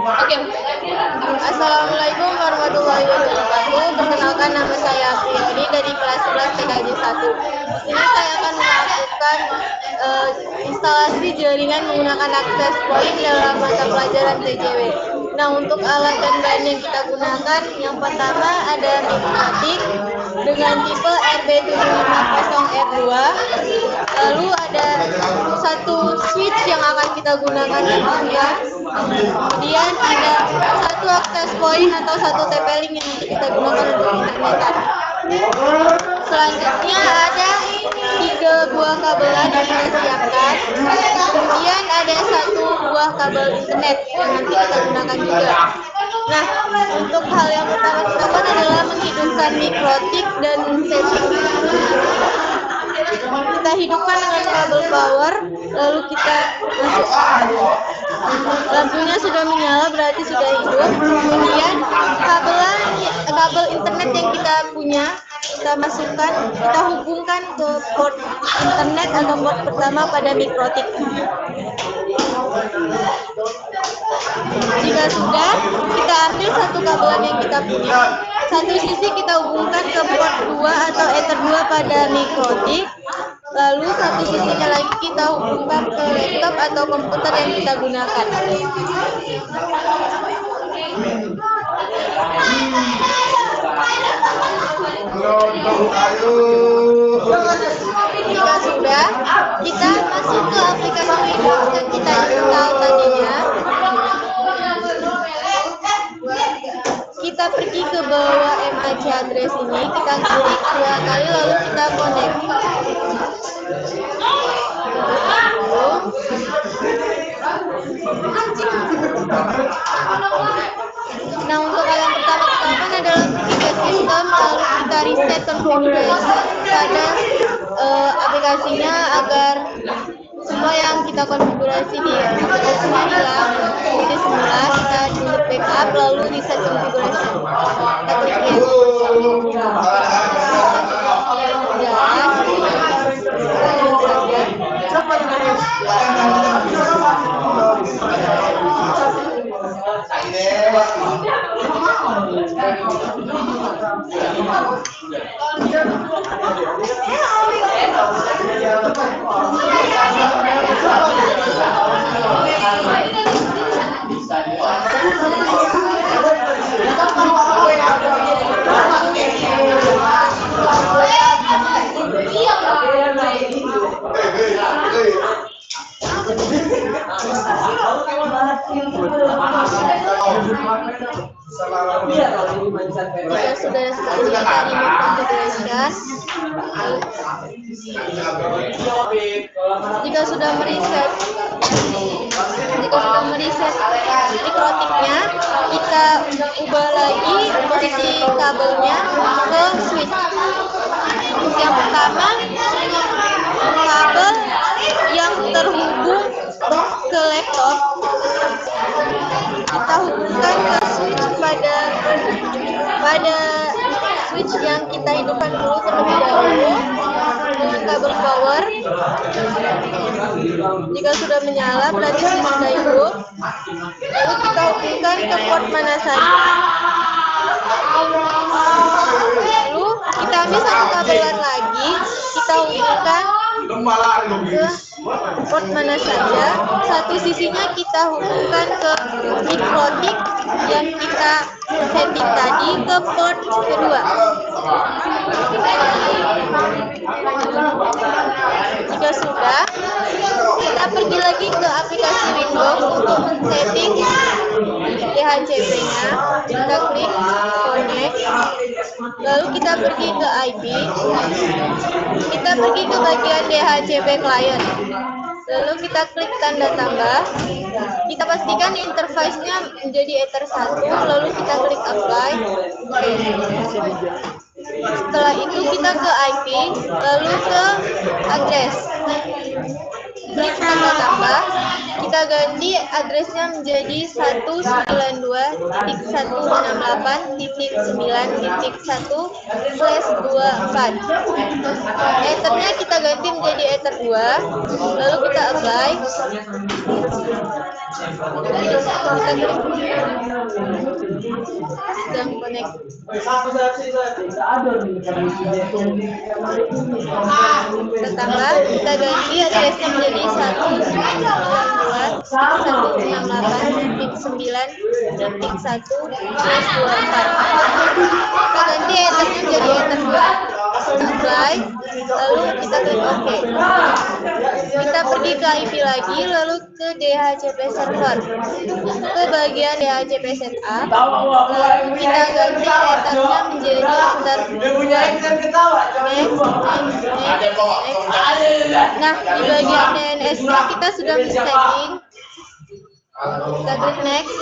Oke. Assalamualaikum warahmatullahi wabarakatuh. Perkenalkan, nama saya Apriani dari kelas 11 TKJ 1. Di sini saya akan melakukan instalasi jaringan menggunakan access point dalam mata pelajaran TJW. Nah, untuk alat dan bahan yang kita gunakan, yang pertama ada mikrotik dengan tipe RB750R2. Lalu ada satu switch yang akan kita gunakan nantinya. Kemudian ada satu access point atau satu TP-Link yang kita gunakan untuk internetan. Selanjutnya ada 3 buah kabelan yang kita siapkan. Kemudian ada 1 buah kabel internet yang nanti kita gunakan juga. Nah, untuk hal yang pertama kita lakukan adalah menghidupkan mikrotik dan setting. Kita hidupkan dengan kabel power, lalu kita masukkan. Lampunya sudah menyala, berarti sudah hidup. Kemudian kabel internet yang kita punya kita masukkan, kita hubungkan ke port internet atau port pertama pada mikrotik. Jika sudah, kita ambil satu kabelan yang kita punya. Satu sisi kita hubungkan ke port 2 atau ether 2 pada mikrotik. Lalu satu sisinya lagi kita hubungkan ke laptop atau komputer yang kita gunakan. Jika sudah, kita masuk ke aplikasi Windows yang kita install tadinya. Kita pergi ke bawah MAC address ini, kita klik 2 kali lalu kita connect. Nah, untuk hal yang pertama kita lakukan adalah pergi ke sistem, lalu kita reset konfigurasi pada aplikasinya agar semua yang kita konfigurasi di aplikasinya hilang seperti semula. Kita delete backup lalu reset konfigurasi. Kita klik yes. Jika sudah selesai remote configuration, jika sudah mereset mikrotiknya, kita ubah lagi posisi kabelnya ke switch. Yang pertama, kabel yang terhubung ke laptop kita hubungkan ke switch pada switch yang kita hidupkan dulu terlebih dahulu dengan kabel power. Jika sudah menyala berarti sudah hidup. Lalu kita hubungkan ke port mana saja. Lalu kita ambil satu kabelan lagi, kita hubungkan ke port mana saja. Satu sisinya kita hubungkan ke mikrotik yang kita setting tadi ke port kedua. Jika sudah, kita pergi lagi ke aplikasi Windows untuk men-setting DHCP-nya. Kita klik connect, lalu kita pergi ke IP, kita pergi ke bagian DHCP client, lalu kita klik tanda tambah, kita pastikan interface-nya menjadi ether 1, lalu kita klik apply. Setelah itu kita ke IP, lalu ke address. klik tanda tambah, kita ganti addressnya menjadi 192.168.9.1/24. Ethernya kita ganti menjadi Ether 2, lalu kita apply. Sedang connect. Kita tambah, kita ganti addressnya menjadi 192.168.9.1/24. Kita ganti ethernya menjadi ether 2. Apply, lalu kita klik OK. Kita pergi ke IP lagi, lalu ke DHCP server, ke bagian DHCP setup, lalu kita ganti ethernya menjadi ether 2. Nah, di bagian DNS-nya kita sudah setting. Kita klik next.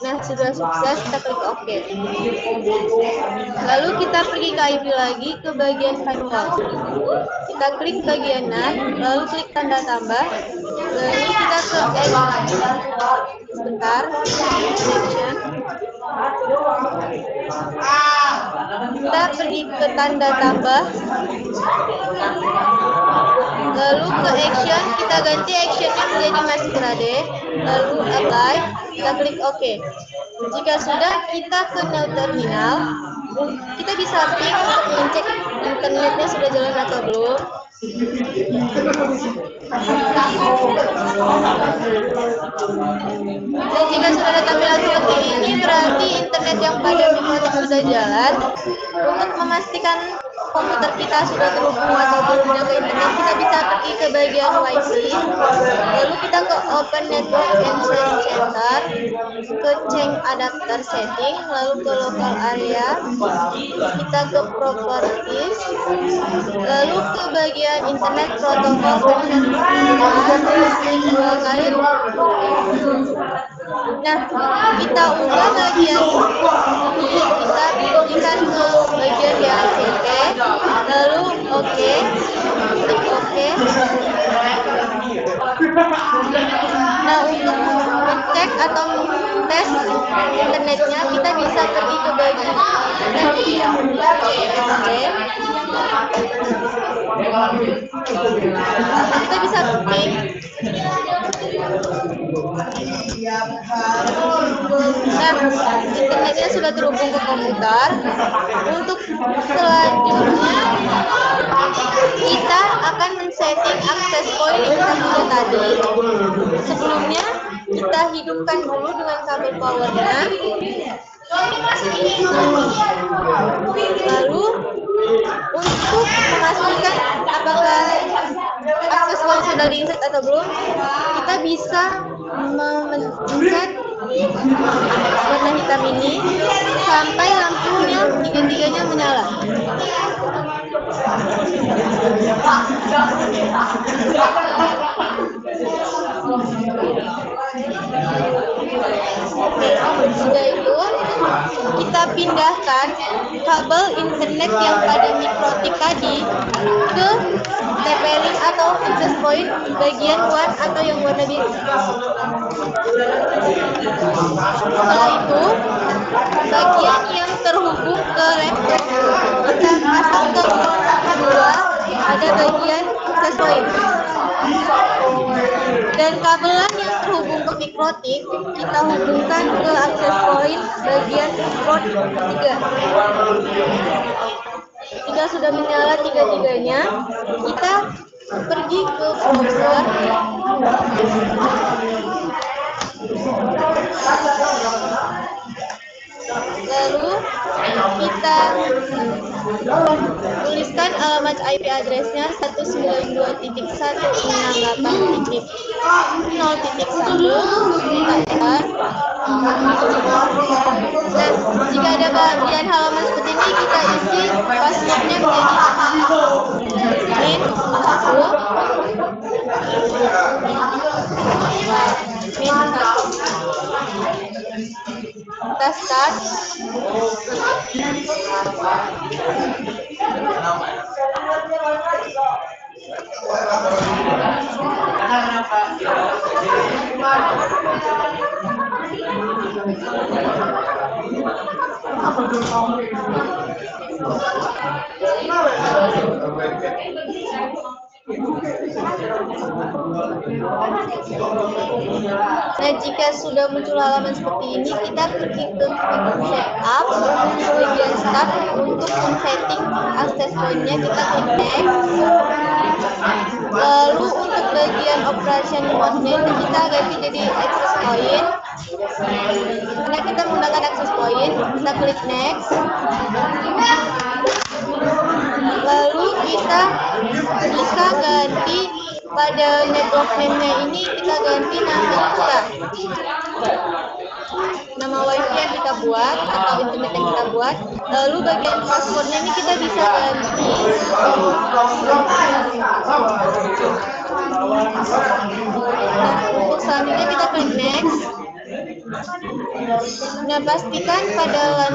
Nah, sudah sukses, kita klik OK. Lalu kita pergi ke IP lagi, ke bagian firewall. Kita klik bagian NAT, lalu klik tanda tambah. Lalu kita ke sebentar, connection. Kita pergi ke tanda tambah. Lalu ke action, kita ganti actionnya menjadi masquerade. Lalu apply, kita klik OK. Jika sudah, kita ke new terminal. Kita bisa ping untuk mengecek internetnya sudah jalan atau belum. Dan jika sudah ada tampilan seperti ini, berarti internet yang pada mikrotik sudah jalan. Untuk memastikan komputer kita sudah terhubung atau belumnya ke internet, kita bisa pergi ke bagian Wi-Fi, lalu kita ke Open Network and Sharing Center, ke change adapter setting, lalu ke local area, kita ke properties, lalu ke bagian internet protocol version 2, dua kali. Nah, kita ubah bagian ini, kita pilihkan ke bagian DHCP, lalu OK, klik OK. Nah, untuk mengecek atau tes internetnya, kita bisa pergi ke bagian kita bisa ping. Nah, internetnya sudah terhubung ke komputer. Untuk selanjutnya, kita akan men-setting access point yang kita punya tadi. Sebelumnya, kita hidupkan dulu dengan kabel powernya. Lalu, untuk memastikan apakah akses point sudah di-insert atau belum, kita bisa mencet warna hitam ini sampai lampunya tiga-tiganya menyala. Sudah itu, kita pindahkan kabel internet yang pada mikrotik tadi ke TP-Link atau access point bagian luar atau yang warna biru. Setelah itu, bagian yang terhubung ke laptop kita pasang ke kedua, ada bagian access point. Dan kabelan yang terhubung ke mikrotik kita hubungkan ke access point bagian port 3. Jika sudah menyala tiga-tiganya, kita pergi ke browser. Lalu kita tuliskan alamat IP addressnya 192.168.0.1. Dan jika ada bagian halaman seperti ini, kita isi passwordnya menjadi min 1. Kita start. Nah, jika sudah muncul halaman seperti ini, kita klik setup, bagian start untuk setting akses poinnya kita klik next. Lalu untuk bagian operation mode-nya itu kita ganti jadi access point. Karena kita menggunakan access point, kita klik next. Lalu kita bisa ganti pada network name-nya ini, kita ganti nama kita, nama wifi yang kita buat atau internet yang kita buat. Lalu bagian passwordnya ini kita bisa ganti. Nah, untuk selanjutnya kita klik next. Nah, pastikan pada LAN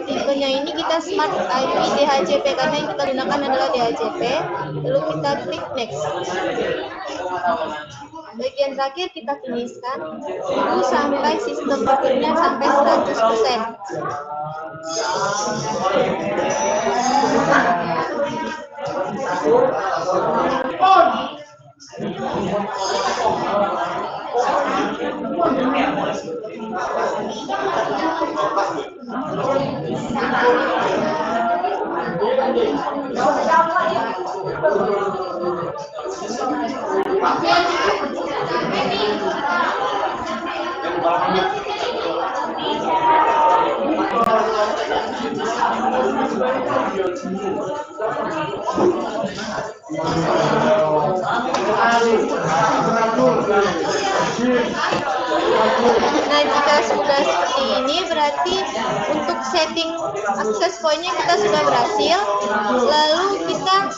tipenya ini kita smart IP DHCP, karena yang kita gunakan adalah DHCP. Lalu kita klik next. Bagian terakhir kita finishkan, tunggu sampai sistem bootingnya sampai 100%. Nah, jika sudah seperti ini, berarti untuk setting akses poinnya kita sudah berhasil. Lalu kita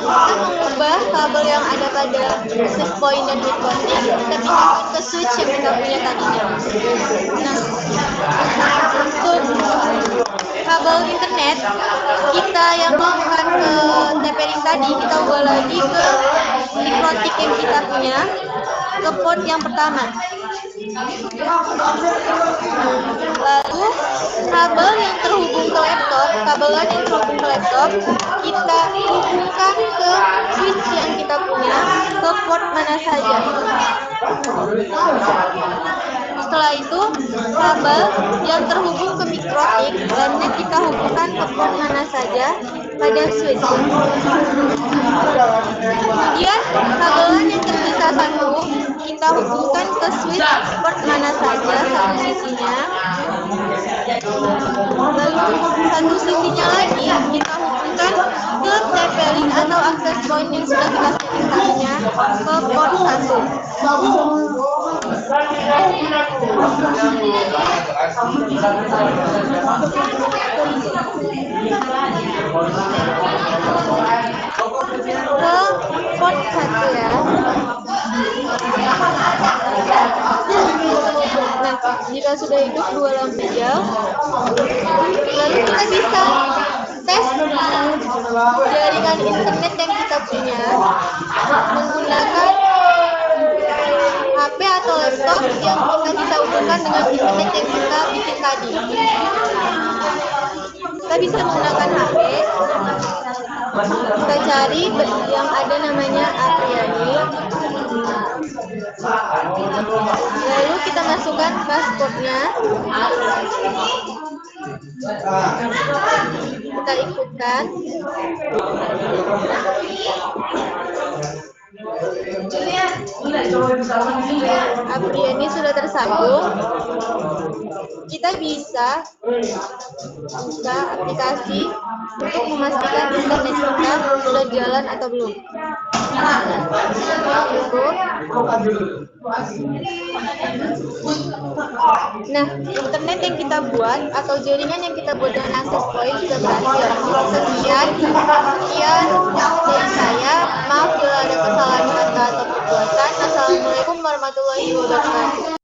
mengubah kabel yang ada pada akses point dan networknya, kita pindahkan ke switch yang kita punya tadinya. Nah, untuk kabel internet kita yang bukan ke TP-Link tadi, kita ubah lagi ke microtik yang kita punya, ke port yang pertama. Lalu kabel yang terhubung ke laptop, kabelan yang terhubung ke laptop, kita hubungkan ke switch yang kita punya, ke port mana saja. Setelah itu, kabel yang terhubung ke microtik, lainnya kita hubungkan ke port mana saja pada switch. Kemudian, kabelan yang tersisa satu, kita hubungkan ke switch port mana saja satu sisinya. Lalu satu sisinya lagi kita hubungkan ke TP-Link atau akses point yang sudah kita setting tadinya ke port 1. Ke port 1 ya. Nah, jika sudah hidup 2 lampu hijau, lalu kita bisa tes jaringan internet yang kita punya menggunakan HP atau laptop yang kita bisa hubungkan dengan internet yang kita bikin tadi. Kita bisa menggunakan HP. Kita cari yang ada namanya Apriani. Lalu kita masukkan passwordnya. Kita ikutkan. Apriani sudah tersambung. Kita bisa buka aplikasi untuk memastikan internet kita sudah jalan atau belum. Nah, internet yang kita buat atau jaringan yang kita buat dengan access point sudah berhasil. Sekian dari saya. Maaf bila ada kesalahan kata atau perbuatan. Assalamualaikum warahmatullahi wabarakatuh.